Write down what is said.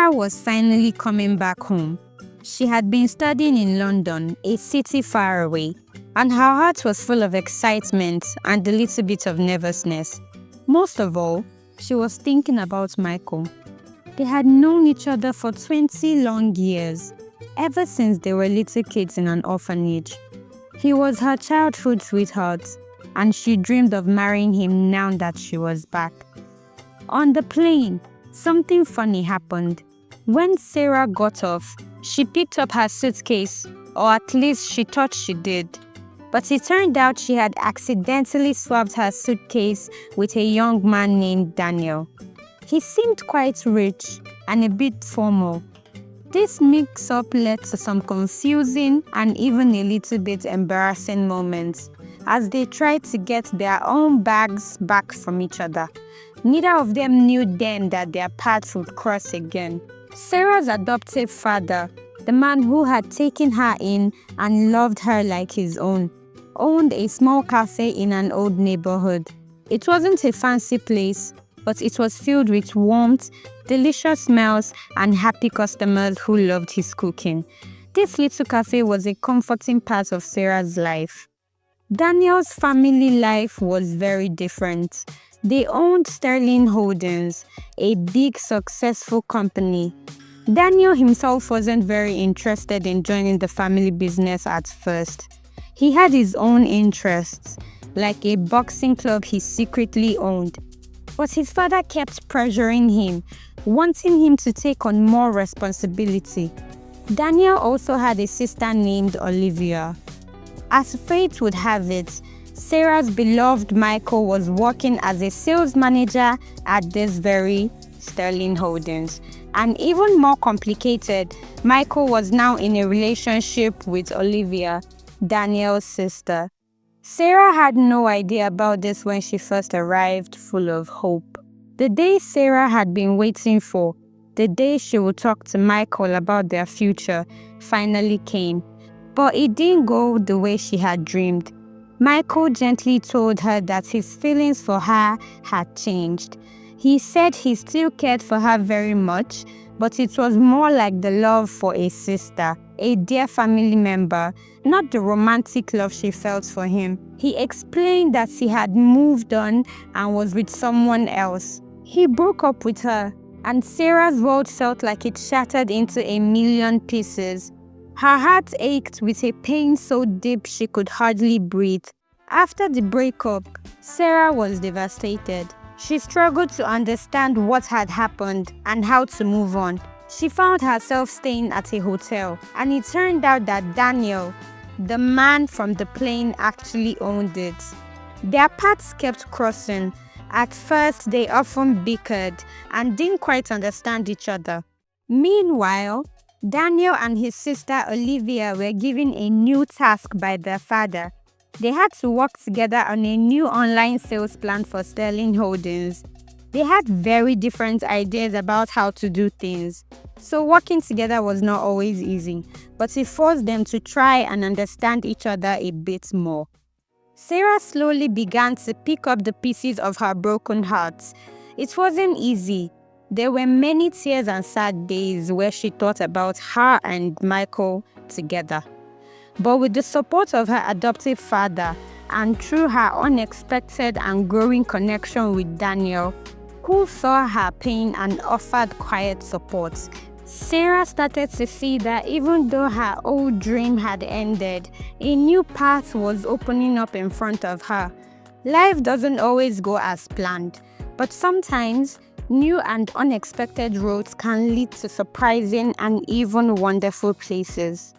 Sarah was finally coming back home. She had been studying in London, a city far away, and her heart was full of excitement and a little bit of nervousness. Most of all, she was thinking about Michael. They had known each other for 20 long years, ever since they were little kids in an orphanage. He was her childhood sweetheart, and she dreamed of marrying him now that she was back. On the plane, something funny happened. When Sarah got off, she picked up her suitcase, or at least she thought she did. But it turned out she had accidentally swapped her suitcase with a young man named Daniel. He seemed quite rich and a bit formal. This mix-up led to some confusing and even a little bit embarrassing moments as they tried to get their own bags back from each other. Neither of them knew then that their paths would cross again. Sarah's adoptive father, the man who had taken her in and loved her like his own, owned a small cafe in an old neighborhood. It wasn't a fancy place, but it was filled with warmth, delicious smells, and happy customers who loved his cooking. This little cafe was a comforting part of Sarah's life. Daniel's family life was very different. They owned Sterling Holdings, a big successful company. Daniel himself wasn't very interested in joining the family business at first. He had his own interests, like a boxing club he secretly owned. But his father kept pressuring him, wanting him to take on more responsibility. Daniel also had a sister named Olivia. As fate would have it, Sarah's beloved Michael was working as a sales manager at this very Sterling Holdings. And even more complicated, Michael was now in a relationship with Olivia, Daniel's sister. Sarah had no idea about this when she first arrived, full of hope. The day Sarah had been waiting for, the day she would talk to Michael about their future, finally came. But it didn't go the way she had dreamed. Michael gently told her that his feelings for her had changed. He said he still cared for her very much, but it was more like the love for a sister, a dear family member, not the romantic love she felt for him. He explained that he had moved on and was with someone else. He broke up with her, and Sarah's world felt like it shattered into a million pieces. Her heart ached with a pain so deep she could hardly breathe. After the breakup, Sarah was devastated. She struggled to understand what had happened and how to move on. She found herself staying at a hotel, and it turned out that Daniel, the man from the plane, actually owned it. Their paths kept crossing. At first, they often bickered and didn't quite understand each other. Meanwhile, Daniel and his sister Olivia were given a new task by their father. They had to work together on a new online sales plan for Sterling Holdings. They had very different ideas about how to do things, so working together was not always easy, but it forced them to try and understand each other a bit more. Sarah slowly began to pick up the pieces of her broken heart. It wasn't easy. There were many tears and sad days where she thought about her and Michael together. But with the support of her adoptive father and through her unexpected and growing connection with Daniel, who saw her pain and offered quiet support, Sarah started to see that even though her old dream had ended, a new path was opening up in front of her. Life doesn't always go as planned, but sometimes new and unexpected roads can lead to surprising and even wonderful places.